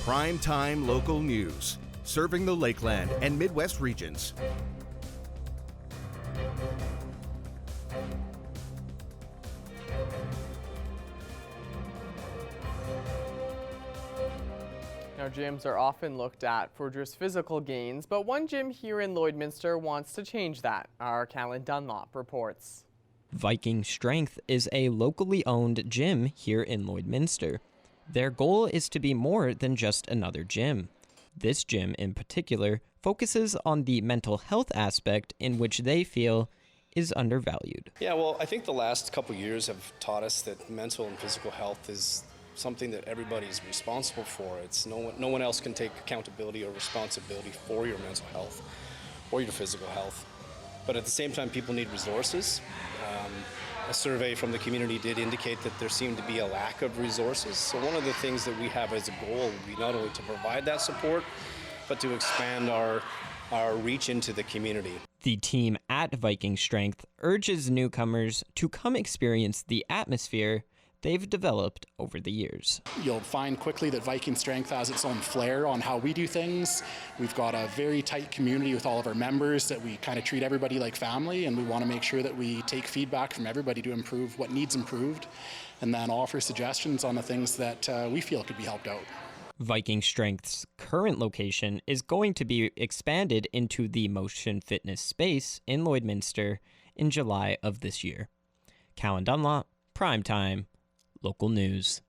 Prime-time local news, serving the Lakeland and Midwest regions. Now, gyms are often looked at for just physical gains, but one gym here in Lloydminster wants to change that. Our Callan Dunlop reports. Viking Strength is a locally owned gym here in Lloydminster. Their goal is to be more than just another gym. This gym in particular focuses on the mental health aspect in which they feel is undervalued. Yeah, well, I think the last couple of years have taught us that mental and physical health is something that everybody's responsible for. It's no one else can take accountability or responsibility for your mental health or your physical health. But at the same time, people need resources. A survey from the community did indicate that there seemed to be a lack of resources. So one of the things that we have as a goal would be not only to provide that support, but to expand our reach into the community. The team at Viking Strength urges newcomers to come experience the atmosphere they've developed over the years. You'll find quickly that Viking Strength has its own flair on how we do things. We've got a very tight community with all of our members that we kind of treat everybody like family, and we want to make sure that we take feedback from everybody to improve what needs improved and then offer suggestions on the things that we feel could be helped out. Viking Strength's current location is going to be expanded into the motion fitness space in Lloydminster in July of this year. Callan Dunlop, Primetime, Local News.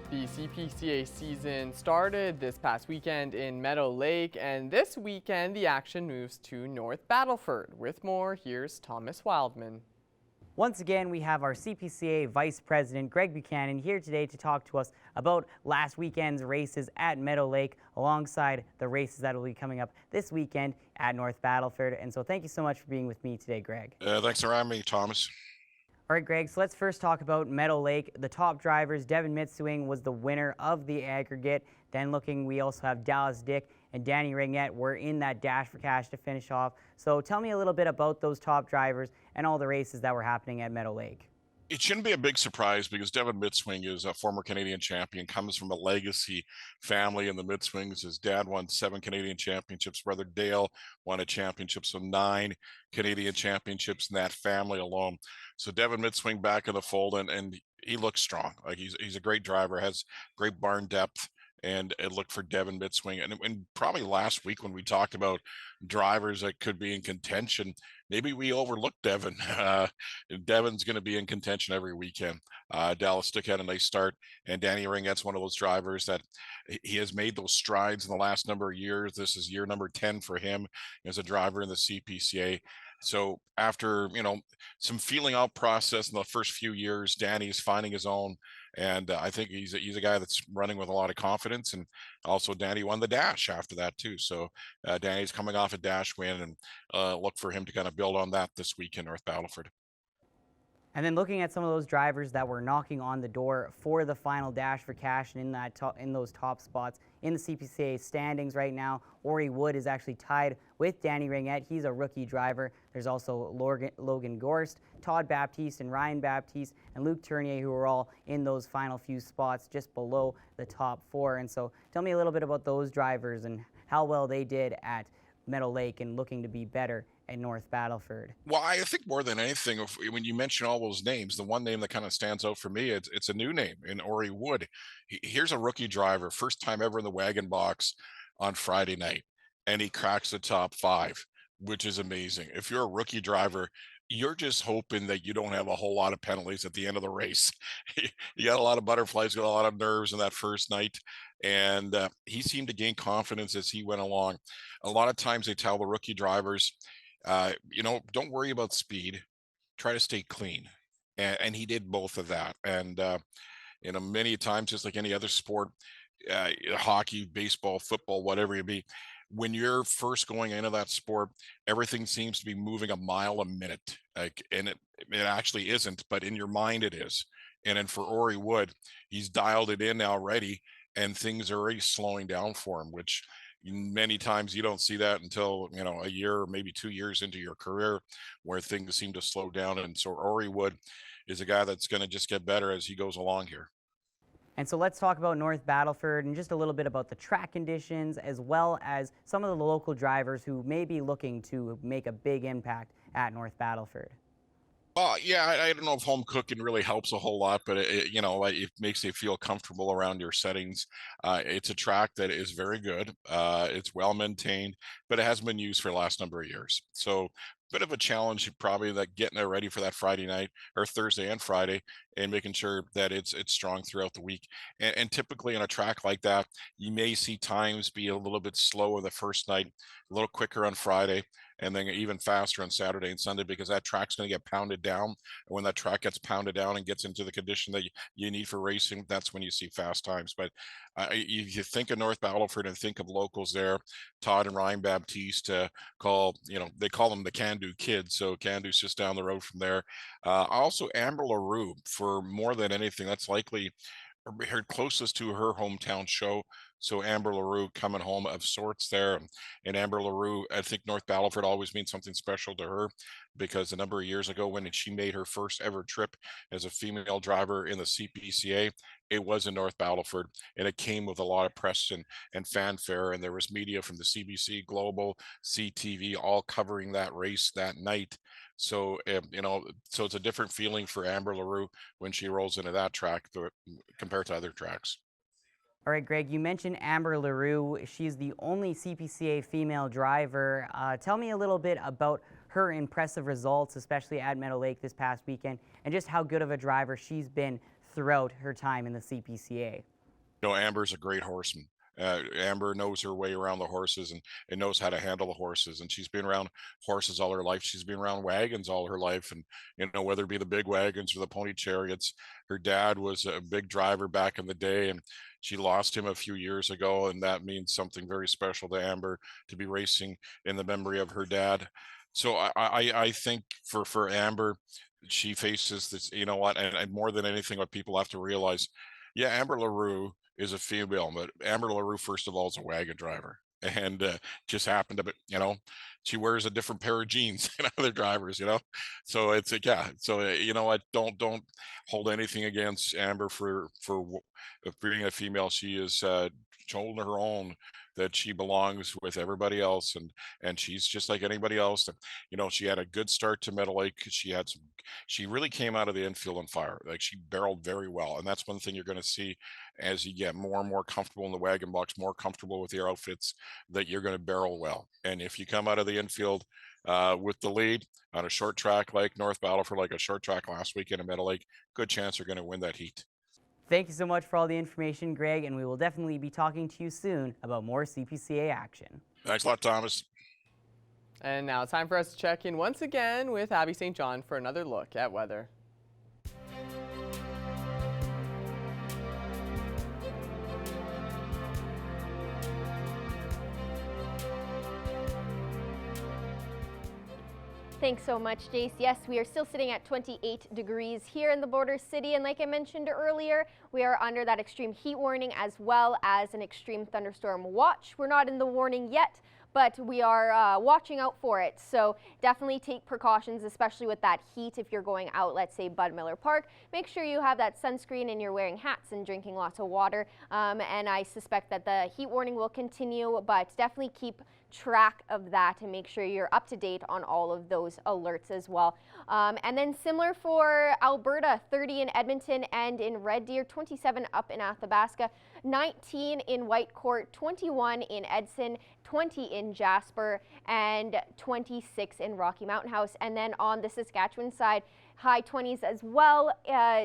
The CPCA season started this past weekend in Meadow Lake, and this weekend the action moves to North Battleford. With more, here's Thomas Wildman. Once again, we have our CPCA Vice President, Greg Buchanan, here today to talk to us about last weekend's races at Meadow Lake, alongside the races that will be coming up this weekend at North Battleford. And so thank you so much for being with me today, Greg. Thanks for having me, Thomas. All right, Greg, so let's first talk about Meadow Lake. The top drivers, Devin Mitswing was the winner of the aggregate. Then we also have Dallas Dick and Danny Ringette were in that Dash for Cash to finish off. So tell me a little bit about those top drivers and all the races that were happening at Meadow Lake. It shouldn't be a big surprise because Devin Mitswing is a former Canadian champion, comes from a legacy family in the Mitswings. His dad won 7 Canadian championships. Brother Dale won a championship, so 9 Canadian championships in that family alone. So Devin Mitswing back in the fold, and he looks strong. Like he's a great driver, has great barn depth. And look for Devin Mitswing. And probably last week when we talked about drivers that could be in contention, maybe we overlooked Devin. Devin's going to be in contention every weekend. Dallas Dick had a nice start, and Danny Ringette's one of those drivers that he has made those strides in the last number of years. This is year number 10 for him as a driver in the CPCA. So after, some feeling out process in the first few years, Danny's finding his own. And I think he's a guy that's running with a lot of confidence. And also Danny won the Dash after that too. So Danny's coming off a Dash win, and look for him to kind of build on that this week in North Battleford. And then looking at some of those drivers that were knocking on the door for the final Dash for Cash and in those top spots in the CPCA standings right now, Ori Wood is actually tied with Danny Ringette. He's a rookie driver. There's also Logan Gorst, Todd Baptiste, and Ryan Baptiste, and Luke Tournier, who are all in those final few spots just below the top 4. And so tell me a little bit about those drivers and how well they did at Meadow Lake and looking to be better at North Battleford. Well, I think more than anything, when you mention all those names, the one name that kind of stands out for me, it's a new name in Ori Wood. Here's a rookie driver, first time ever in the wagon box on Friday night, and he cracks the top 5, which is amazing. If you're a rookie driver, you're just hoping that you don't have a whole lot of penalties at the end of the race. You got a lot of butterflies, got a lot of nerves in that first night. And he seemed to gain confidence as he went along. A lot of times they tell the rookie drivers, don't worry about speed, try to stay clean. And he did both of that. And, many times, just like any other sport, hockey, baseball, football, whatever it be, when you're first going into that sport, everything seems to be moving a mile a minute. And it actually isn't, but in your mind it is. And then for Ori Wood, he's dialed it in already, and things are already slowing down for him, which Many times you don't see that until, a year or maybe 2 years into your career where things seem to slow down. And so Rory Wood is a guy that's going to just get better as he goes along here. And so let's talk about North Battleford and just a little bit about the track conditions, as well as some of the local drivers who may be looking to make a big impact at North Battleford. Yeah, I don't know if home cooking really helps a whole lot, but it makes you feel comfortable around your settings. It's a track that is very good. It's well maintained, but it hasn't been used for the last number of years. So bit of a challenge probably, that getting it ready for that Friday night or Thursday and Friday, and making sure that it's strong throughout the week. And typically on a track like that, you may see times be a little bit slower the first night, a little quicker on Friday, and then even faster on Saturday and Sunday, because that track's going to get pounded down. And when that track gets pounded down and gets into the condition that you need for racing, that's when you see fast times. But if you think of North Battleford and think of locals there, Todd and Ryan Baptiste they call them the Can-Do kids. So Can-Do's just down the road from there. Also Amber LaRue, for more than anything, that's likely her closest to her hometown show. So Amber LaRue coming home of sorts there. And Amber LaRue, I think North Battleford always means something special to her, because a number of years ago when she made her first ever trip as a female driver in the CPCA, it was in North Battleford, and it came with a lot of press and fanfare, and there was media from the CBC Global, CTV, all covering that race that night. So, so it's a different feeling for Amber LaRue when she rolls into that track compared to other tracks. All right, Greg, you mentioned Amber LaRue. She's the only CPCA female driver. Tell me a little bit about her impressive results, especially at Meadow Lake this past weekend, and just how good of a driver she's been throughout her time in the CPCA. Amber's a great horseman. Amber knows her way around the horses and knows how to handle the horses. And she's been around horses all her life. She's been around wagons all her life. And, whether it be the big wagons or the pony chariots, her dad was a big driver back in the day, and she lost him a few years ago. And that means something very special to Amber to be racing in the memory of her dad. So I think for Amber, she faces this, and more than anything, what people have to realize, Amber LaRue is a female, but Amber LaRue, first of all, is a wagon driver, and just happened to, she wears a different pair of jeans than other drivers, so it's so what, don't hold anything against Amber for being a female. She is holding her own, that she belongs with everybody else, and she's just like anybody else. She had a good start to Meadow Lake. She really came out of the infield on fire. Like, she barreled very well, and that's one thing you're going to see as you get more and more comfortable in the wagon box, more comfortable with your outfits, that you're going to barrel well. And if you come out of the infield with the lead on a short track like North Battleford, like a short track last weekend in Meadow Lake, good chance you're going to win that heat. Thank you so much for all the information, Greg, and we will definitely be talking to you soon about more CPCA action. Thanks a lot, Thomas. And now it's time for us to check in once again with Abby St. John for another look at weather. Thanks so much, Jace. Yes, we are still sitting at 28 degrees here in the border city, and like I mentioned earlier, we are under that extreme heat warning as well as an extreme thunderstorm watch. We're not in the warning yet, but we are watching out for it. So definitely take precautions, especially with that heat. If you're going out, let's say Bud Miller Park, make sure you have that sunscreen and you're wearing hats and drinking lots of water. And I suspect that the heat warning will continue, but definitely keep track of that and make sure you're up to date on all of those alerts as well. And then similar for Alberta, 30 in Edmonton and in Red Deer, 27 up in Athabasca, 19 in Whitecourt, 21 in Edson, 20 in Jasper, and 26 in Rocky Mountain House. And then on the Saskatchewan side, high 20s as well,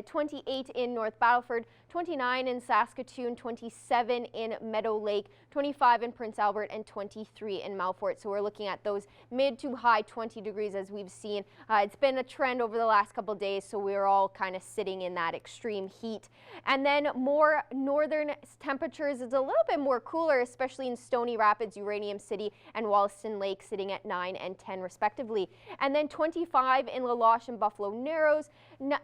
28 in North Battleford, 29 in Saskatoon, 27 in Meadow Lake, 25 in Prince Albert, and 23 in Melfort. So we're looking at those mid to high 20 degrees as we've seen. It's been a trend over the last couple of days, so we're all kind of sitting in that extreme heat. And then more northern temperatures. It's a little bit more cooler, especially in Stony Rapids, Uranium City, and Wollaston Lake, sitting at 9 and 10 respectively. And then 25 in La Loche and Buffalo Narrows,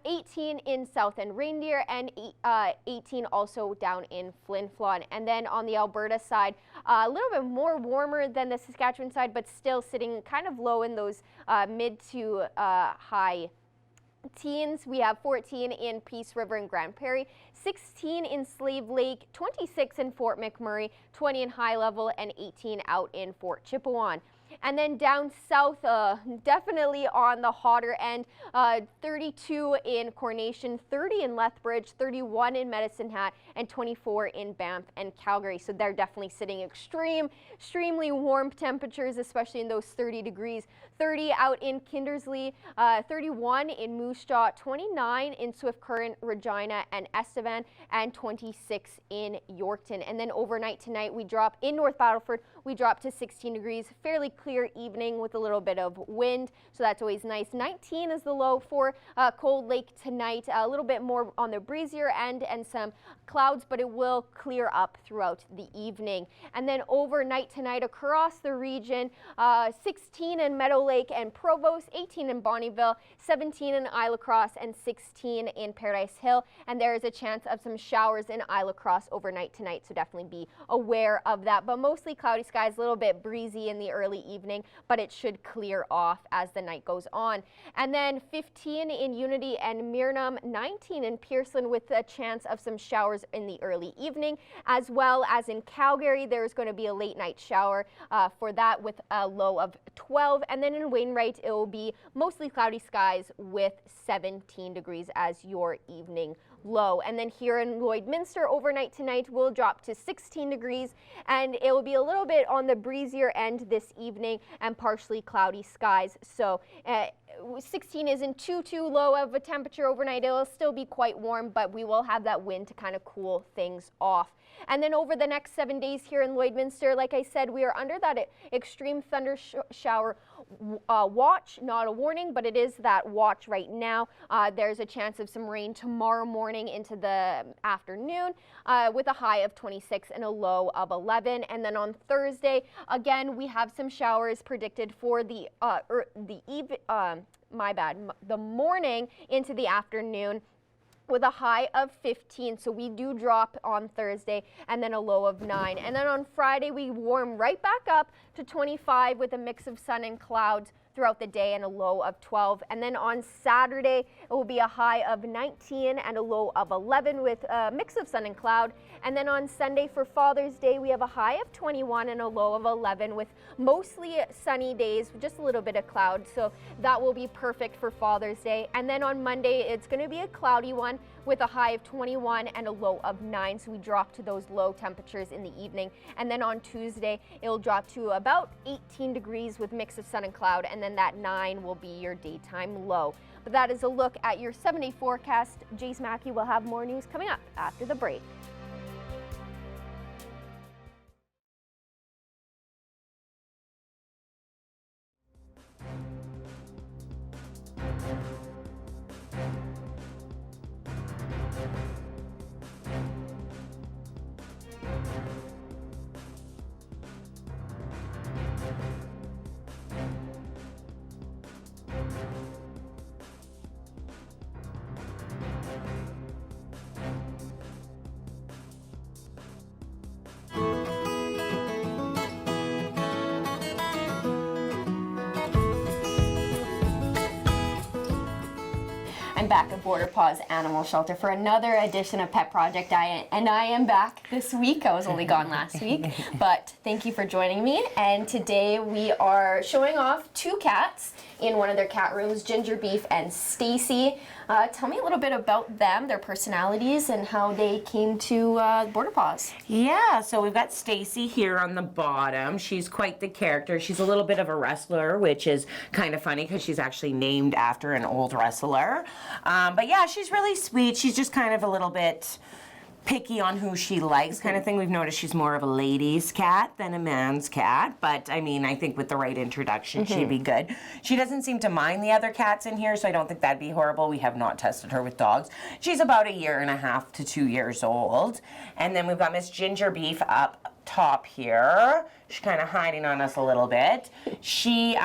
18 in South End Reindeer, and 18 also down in Flin Flon. And then on the Alberta side, a little bit more warmer than the Saskatchewan side, but still sitting kind of low in those mid to high teens. We have 14 in Peace River and Grand Prairie, 16 in Slave Lake, 26 in Fort McMurray, 20 in High Level, and 18 out in Fort Chipewyan. And then down south, definitely on the hotter end, 32 in Coronation, 30 in Lethbridge, 31 in Medicine Hat, and 24 in Banff and Calgary. So they're definitely sitting extremely warm temperatures, especially in those 30 degrees. 30 out in Kindersley, 31 in Moose Jaw, 29 in Swift Current, Regina, and Estevan, and 26 in Yorkton. And then overnight tonight, we drop in North Battleford, we drop to 16 degrees, fairly clear evening with a little bit of wind, so that's always nice. 19 is the low for Cold Lake tonight, a little bit more on the breezier end and some clouds, but it will clear up throughout the evening. And then overnight tonight across the region, 16 in Meadow Lake and Provost, 18 in Bonnyville, 17 in Isle of Cross, and 16 in Paradise Hill. And there is a chance of some showers in Isle of Cross overnight tonight, so definitely be aware of that. But mostly cloudy skies, a little bit breezy in the early evening, but it should clear off as the night goes on. And then 15 in Unity and Myrnam, 19 in Pearson with a chance of some showers in the early evening, as well as in Calgary. There's going to be a late night shower for that with a low of 12. And then in Wainwright, it will be mostly cloudy skies with 17 degrees as your evening low. And then here in Lloydminster overnight tonight will drop to 16 degrees, and it will be a little bit on the breezier end this evening and partially cloudy skies. So 16 isn't too low of a temperature overnight. It will still be quite warm, but we will have that wind to kind of cool things off. And then over the next 7 days here in Lloydminster, like I said, we are under that extreme thunder shower watch, not a warning, but it is that watch right now. There's a chance of some rain tomorrow morning into the afternoon with a high of 26 and a low of 11. And then on Thursday, again, we have some showers predicted for the morning into the afternoon, with a high of 15. So we do drop on Thursday, and then a low of 9. And then on Friday, we warm right back up to 25 with a mix of sun and clouds throughout the day and a low of 12. And then on Saturday, it will be a high of 19 and a low of 11 with a mix of sun and cloud. And then on Sunday for Father's Day, we have a high of 21 and a low of 11 with mostly sunny days, just a little bit of cloud. So that will be perfect for Father's Day. And then on Monday, it's going to be a cloudy one with a high of 21 and a low of 9. So we drop to those low temperatures in the evening. And then on Tuesday, it'll drop to about 18 degrees with mix of sun and cloud. And then that 9 will be your daytime low. But that is a look at your 7-day forecast. Jace Mackey will have more news coming up after the break. I'm back at Border Paws Animal Shelter for another edition of Pet Project Diet, and I am back this week. I was only gone last week, but thank you for joining me. And today we are showing off 2 cats in one of their cat rooms, Ginger Beef and Stacy. Tell me a little bit about them, their personalities, and how they came to Border Paws. Yeah, so we've got Stacy here on the bottom. She's quite the character. She's a little bit of a wrestler, which is kind of funny because she's actually named after an old wrestler. But yeah, she's really sweet. She's just kind of a little bit picky on who she likes kind of thing. We've noticed she's more of a lady's cat than a man's cat, but I mean, I think with the right introduction, she'd be good. She doesn't seem to mind the other cats in here, so I don't think that'd be horrible. We have not tested her with dogs. She's about 1.5 to 2 years old. And then we've got Miss Ginger Beef up top here. She's kind of hiding on us a little bit. She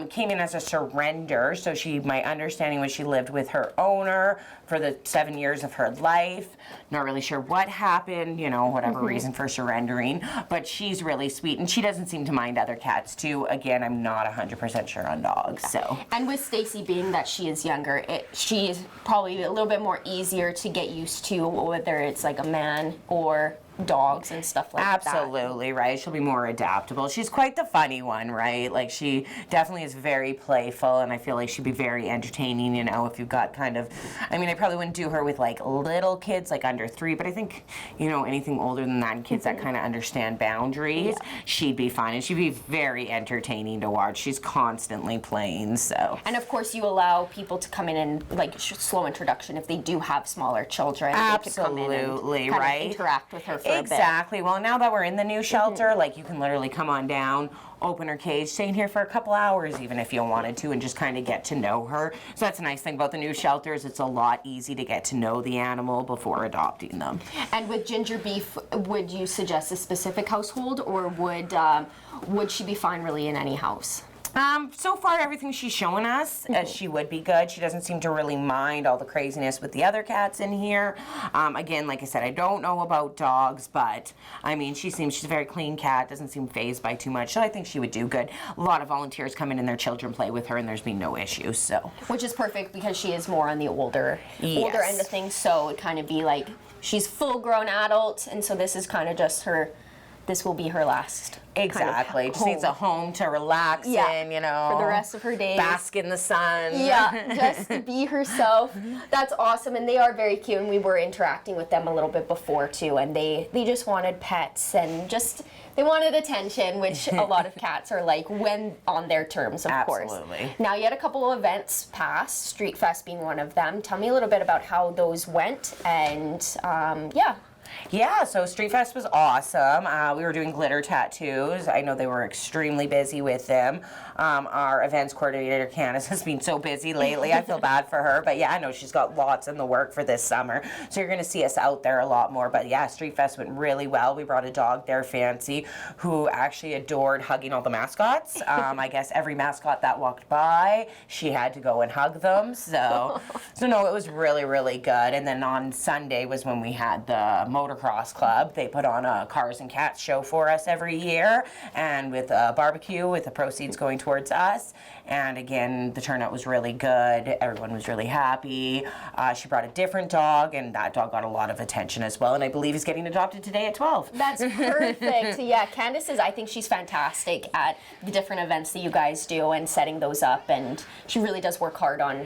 came in as a surrender, so my understanding was she lived with her owner for the 7 years of her life. Not really sure what happened, whatever reason for surrendering, but she's really sweet, and she doesn't seem to mind other cats too. Again, I'm not 100% sure on dogs, so. And with Stacy being that she is younger, she is probably a little bit more easier to get used to, whether it's like a man or dogs and stuff like that. Absolutely, right? She'll be more adaptable. She's quite the funny one, right? Like, she definitely is very playful, and I feel like she'd be very entertaining, if you've got kind of, I probably wouldn't do her with like little kids, like under 3, but I think, anything older than that and kids that kind of understand boundaries, she'd be fine, and she'd be very entertaining to watch. She's constantly playing, so. And of course, you allow people to come in and like slow introduction if they do have smaller children. Absolutely, they could come in and right? Interact with her for Exactly. Well, now that we're in the new shelter, like you can literally come on down, open her cage, stay in here for a couple hours even if you wanted to, and just kind of get to know her. So that's a nice thing about the new shelters. It's a lot easy to get to know the animal before adopting them. And with Ginger Beef, would you suggest a specific household, or would she be fine really in any house? So far, everything she's showing us, she would be good. She doesn't seem to really mind all the craziness with the other cats in here. Again, like I said, I don't know about dogs, but she's a very clean cat, doesn't seem fazed by too much, so I think she would do good. A lot of volunteers come in and their children play with her, and there's been no issues, so. Which is perfect because she is more on the older end of things, so it kind of be like she's full-grown adult, and so this is kind of just this will be her last. Exactly. Kind of just needs a home to relax in, for the rest of her days. Bask in the sun. Yeah, just to be herself. That's awesome, and they are very cute, and we were interacting with them a little bit before too, and they just wanted pets and they wanted attention, which a lot of cats are like when on their terms, of course. Absolutely. Now, you had a couple of events pass, Street Fest being one of them. Tell me a little bit about how those went, and Yeah, so Street Fest was awesome. We were doing glitter tattoos. I know they were extremely busy with them. Our events coordinator, Candace, has been so busy lately. I feel bad for her, but yeah, I know she's got lots in the work for this summer. So you're going to see us out there a lot more. But yeah, Street Fest went really well. We brought a dog there, Fancy, who actually adored hugging all the mascots. I guess every mascot that walked by, she had to go and hug them. So no, it was really, really good. And then on Sunday was when we had the Motocross Club. They put on a Cars and Cats show for us every year, and with a barbecue with the proceeds going towards us. And again, the turnout was really good. Everyone was really happy. She brought a different dog, and that dog got a lot of attention as well, and I believe he's getting adopted today at 12. That's perfect. Yeah, Candace I think she's fantastic at the different events that you guys do and setting those up, and she really does work hard on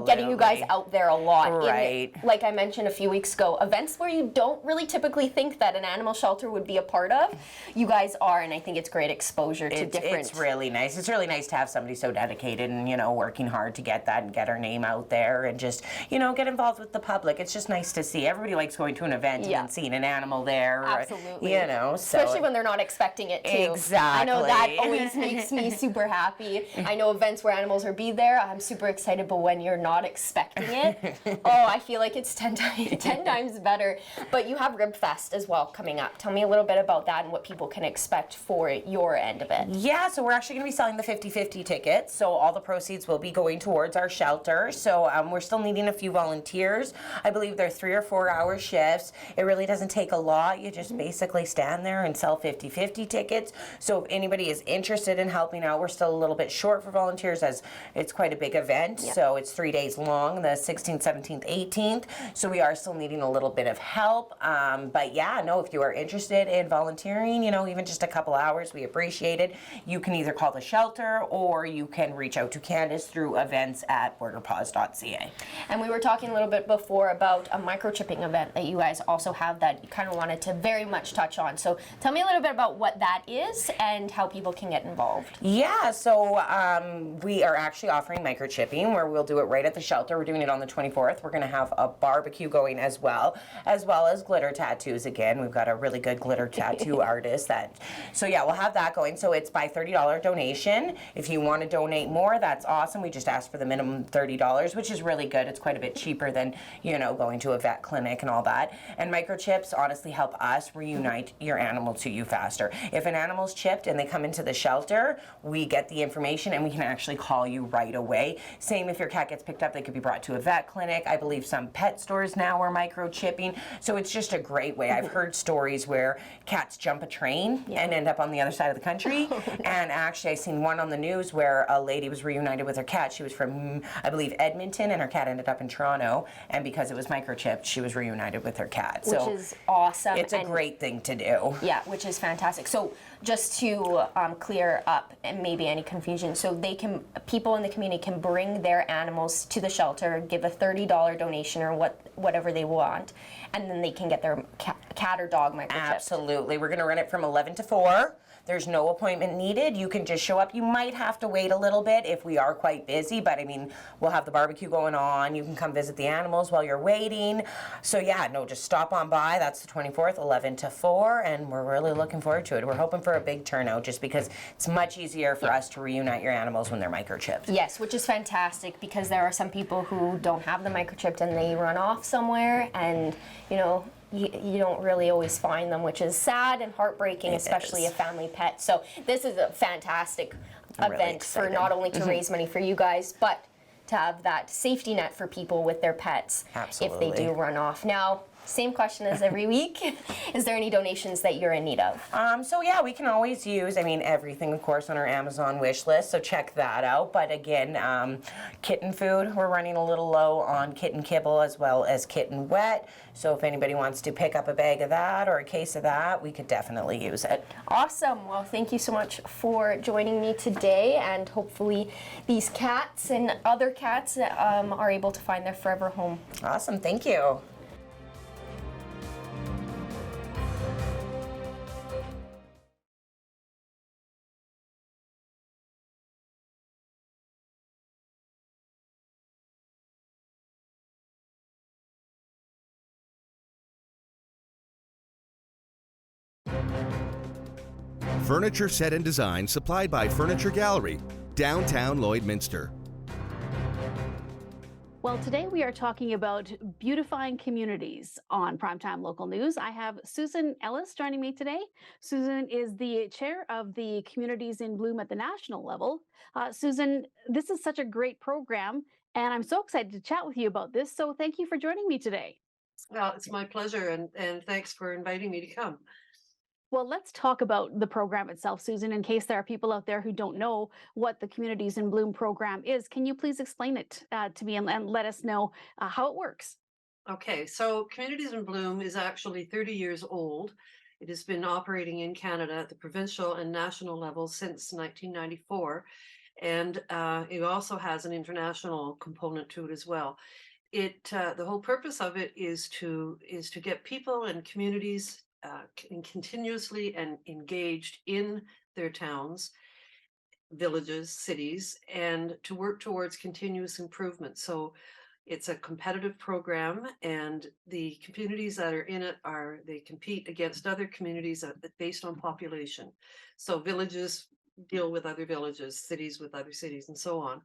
getting you guys out there a lot. Right. Like I mentioned a few weeks ago, events where you don't really typically think that an animal shelter would be a part of, you guys are, and I think it's great exposure to different. It's really nice. It's really nice to have somebody so dedicated and working hard to get that and get her name out there and just get involved with the public. It's just nice to see. Everybody likes going to an event and then seeing an animal there. Absolutely. So especially when they're not expecting it too. Exactly. I know that always makes me super happy. I know events where animals are there, I'm super excited, but when you're not expecting it, I feel like it's 10 times better. But you have Rib Fest as well coming up. Tell me a little bit about that and what people can expect for your end of it. Yeah, so we're actually going to be selling the 50-50 tickets. So all the proceeds will be going towards our shelter. So we're still needing a few volunteers. I believe they're 3 or 4 hour shifts. It really doesn't take a lot. You just basically stand there and sell 50-50 tickets. So if anybody is interested in helping out, we're still a little bit short for volunteers as it's quite a big event. Yeah. So it's 3 days long, the 16th, 17th, 18th. So we are still needing a little bit of help. But yeah, no, if you are interested in volunteering, even just a couple hours, we appreciate it. You can either call the shelter or you can reach out to Candace through events@borderpaws.ca. And we were talking a little bit before about a microchipping event that you guys also have that you kind of wanted to very much touch on. So tell me a little bit about what that is and how people can get involved. Yeah, so we are actually offering microchipping where we'll do it right at the shelter. We're doing it on the 24th. We're going to have a barbecue going as well as glitter tattoos again. We've got a really good glitter tattoo artist so yeah, we'll have that going. So it's by $30 donation. If you want to donate more, that's awesome. We just ask for the minimum $30, which is really good. It's quite a bit cheaper than, going to a vet clinic and all that. And microchips honestly help us reunite your animal to you faster. If an animal's chipped and they come into the shelter, we get the information and we can actually call you right away. Same if your cat gets picked up, they could be brought to a vet clinic. I believe some pet stores now are microchipping. So it's just a great way. I've heard stories where cats jump a train and end up on the other side of the country. And actually, I seen one on the news where a lady was reunited with her cat. She was from, I believe, Edmonton, and her cat ended up in Toronto. And because it was microchipped, she was reunited with her cat. Which is awesome. It's a great thing to do. Yeah, which is fantastic. So just to clear up and maybe any confusion, so people in the community can bring their animals to the shelter, give a $30 donation or whatever they want, and then they can get their cat or dog microchipped. Absolutely. We're going to run it from 11 to 4. There's no appointment needed. You can just show up. You might have to wait a little bit if we are quite busy, but I mean, we'll have the barbecue going on. You can come visit the animals while you're waiting. So yeah, no, just stop on by. That's the 24th, 11 to 4, and we're really looking forward to it. We're hoping for a big turnout just because it's much easier for us to reunite your animals when they're microchipped. Yes, which is fantastic because there are some people who don't have the microchipped and they run off somewhere, and you don't really always find them, which is sad and heartbreaking, especially a family pet. So this is a fantastic event for not only to raise money for you guys, but to have that safety net for people with their pets if they do run off. Now, same question as every week. Is there any donations that you're in need of? So yeah, we can always use, everything, of course, on our Amazon wish list, so check that out. But again, kitten food, we're running a little low on kitten kibble as well as kitten wet. So if anybody wants to pick up a bag of that or a case of that, we could definitely use it. Awesome. Well, thank you so much for joining me today, and hopefully these cats and other cats are able to find their forever home. Awesome. Thank you. Furniture set and design supplied by Furniture Gallery, downtown Lloydminster. Well, today we are talking about beautifying communities on Primetime Local News. I have Susan Ellis joining me today. Susan is the chair of the Communities in Bloom at the national level. Susan, this is such a great program, and I'm so excited to chat with you about this. So thank you for joining me today. Well, it's my pleasure, and thanks for inviting me to come. Well, let's talk about the program itself, Susan, in case there are people out there who don't know what the Communities in Bloom program is. Can you please explain it to me and let us know how it works? Okay, so Communities in Bloom is actually 30 years old. It has been operating in Canada at the provincial and national level since 1994, and it also has an international component to it as well. The whole purpose of it is to get people and communities continuously and engaged in their towns, villages, cities, and to work towards continuous improvement. So it's a competitive program, and the communities that are in it they compete against other communities based on population. So villages deal with other villages, cities with other cities, and so on.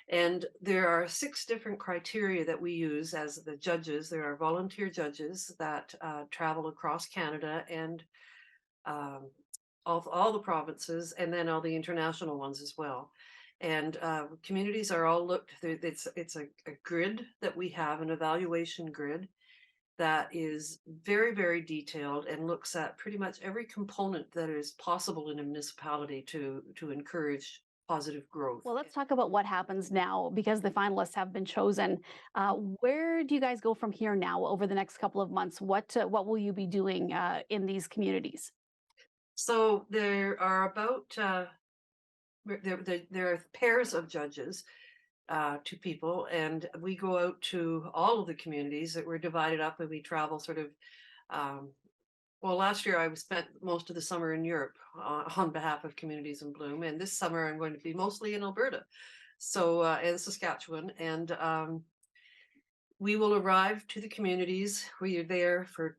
And there are 6 different criteria that we use as the judges. There are volunteer judges that travel across Canada and all the provinces, and then all the international ones as well. And communities are all looked. It's a grid that we have, an evaluation grid that is very, very detailed and looks at pretty much every component that is possible in a municipality to encourage positive growth. Well, let's talk about what happens now because the finalists have been chosen. Where do you guys go from here now over the next couple of months? What will you be doing in these communities? So there are there are pairs of judges to people, and we go out to all of the communities that we're divided up, and we travel sort of. Well, last year I spent most of the summer in Europe on behalf of Communities in Bloom, and this summer I'm going to be mostly in Alberta, so and Saskatchewan, and we will arrive to the communities. We are there for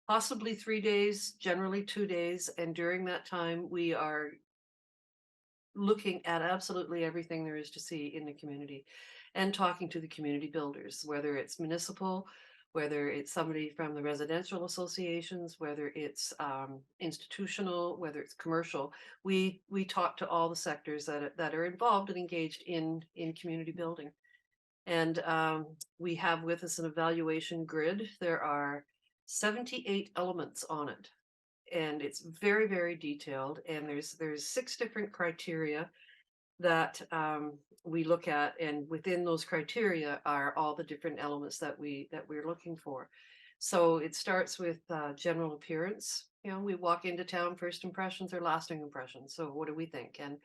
possibly 3 days, generally 2 days. And during that time, we are looking at absolutely everything there is to see in the community and talking to the community builders, whether it's municipal, whether it's somebody from the residential associations, whether it's institutional, whether it's commercial. We talk to all the sectors that are involved and engaged in community building. And we have with us an evaluation grid. There are 78 elements on it, and it's very, very detailed. And there's 6 different criteria that we look at, and within those criteria are all the different elements that we're looking for. So it starts with general appearance. You know, we walk into town, first impressions are lasting impressions. So what do we think? And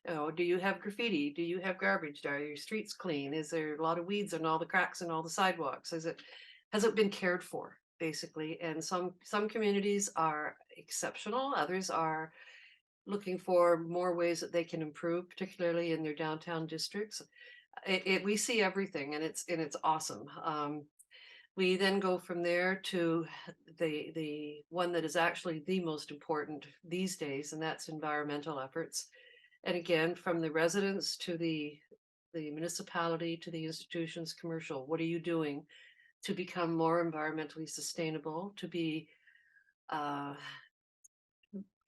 you know, do you have graffiti? Do you have garbage? Are your streets clean? Is there a lot of weeds on all the cracks and all the sidewalks? Has it been cared for, basically? And some communities are exceptional, others are looking for more ways that they can improve, particularly in their downtown districts. We see everything, and it's awesome. We then go from there to the one that is actually the most important these days, and that's environmental efforts. And again, from the residents to the municipality to the institutions, commercial, what are you doing to become more environmentally sustainable, to be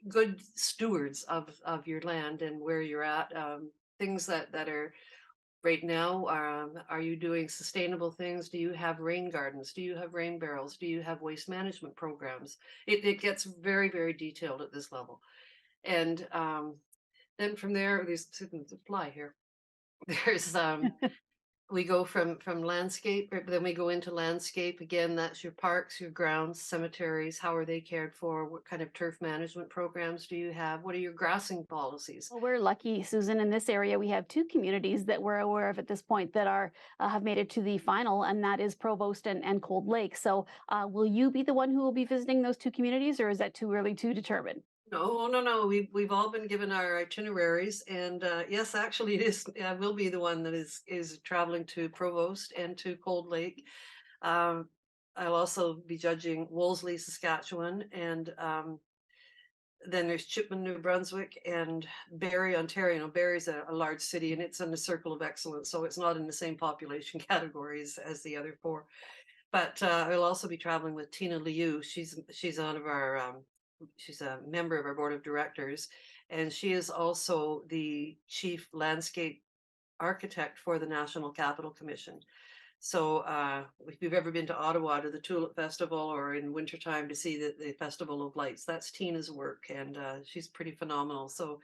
good stewards of your land and where you're at? Things that are right now, are you doing sustainable things? Do you have rain gardens? Do you have rain barrels? Do you have waste management programs? It gets very, very detailed at this level. And then from there, there's a fly here. There's we go from landscape, then we go into landscape. Again, that's your parks, your grounds, cemeteries. How are they cared for? What kind of turf management programs do you have? What are your grassing policies? Well, we're lucky, Susan. In this area, we have 2 communities that we're aware of at this point that are have made it to the final, and that is Provost and Cold Lake. So, will you be the one who will be visiting those 2 communities, or is that too early to determine? No. We've all been given our itineraries, and yes, actually, it is. I will be the one that is traveling to Provost and to Cold Lake. I'll also be judging Wolseley, Saskatchewan, and then there's Chipman, New Brunswick, and Barrie, Ontario. Barrie's a large city, and it's in the Circle of Excellence, so it's not in the same population categories as the other 4. But I'll also be traveling with Tina Liu. She's one of our she's a member of our board of directors, and she is also the chief landscape architect for the National Capital Commission. So if you've ever been to Ottawa to the Tulip Festival, or in wintertime to see the Festival of Lights, that's Tina's work, and she's pretty phenomenal. So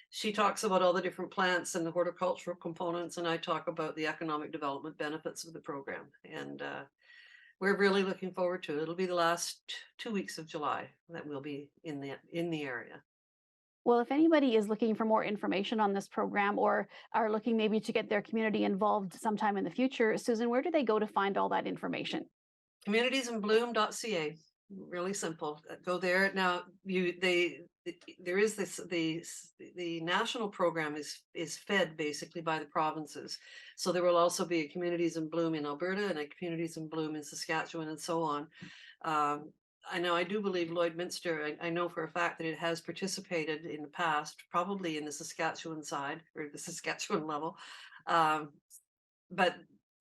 she talks about all the different plants and the horticultural components, and I talk about the economic development benefits of the program. And we're really looking forward to it. It'll be the last 2 weeks of July that we'll be in the area. Well, if anybody is looking for more information on this program, or are looking maybe to get their community involved sometime in the future, Susan, where do they go to find all that information? Communitiesinbloom.ca. Really simple. Go there. Now, there is the national program is fed basically by the provinces. So there will also be a Communities in Bloom in Alberta and a Communities in Bloom in Saskatchewan, and so on. I do believe Lloydminster, I know for a fact that it has participated in the past, probably in the Saskatchewan side or the Saskatchewan level. But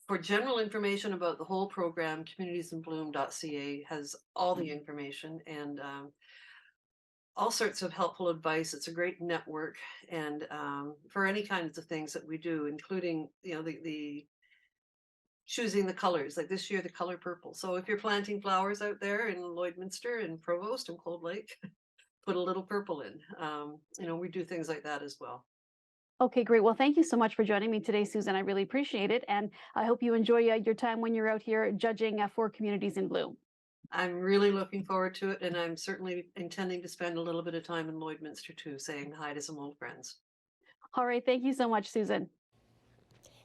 for general information about the whole program, communitiesinbloom.ca has all the information, and all sorts of helpful advice. It's a great network, and for any kinds of things that we do, including the choosing the colors. Like this year, the color purple. So if you're planting flowers out there in Lloydminster and Provost and Cold Lake, put a little purple in. We do things like that as well. Okay, great. Well, thank you so much for joining me today, Susan. I really appreciate it. And I hope you enjoy your time when you're out here judging for Communities in Bloom. I'm really looking forward to it. And I'm certainly intending to spend a little bit of time in Lloydminster too, saying hi to some old friends. All right. Thank you so much, Susan.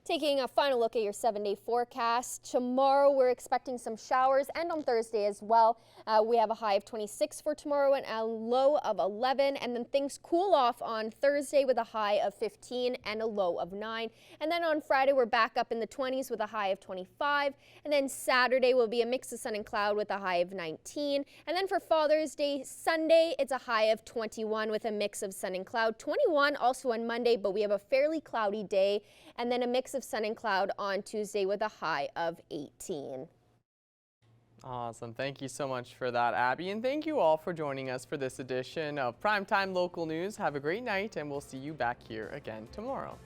Taking a final look at your 7-day forecast. Tomorrow we're expecting some showers, and on Thursday as well. We have a high of 26 for tomorrow and a low of 11, and then things cool off on Thursday with a high of 15 and a low of 9. And then on Friday we're back up in the 20s with a high of 25, and then Saturday will be a mix of sun and cloud with a high of 19. And then for Father's Day Sunday, it's a high of 21 with a mix of sun and cloud. 21 also on Monday, but we have a fairly cloudy day, and then a mix of sun and cloud on Tuesday with a high of 18. Awesome. Thank you so much for that, Abby. And thank you all for joining us for this edition of Primetime Local News. Have a great night, and we'll see you back here again tomorrow.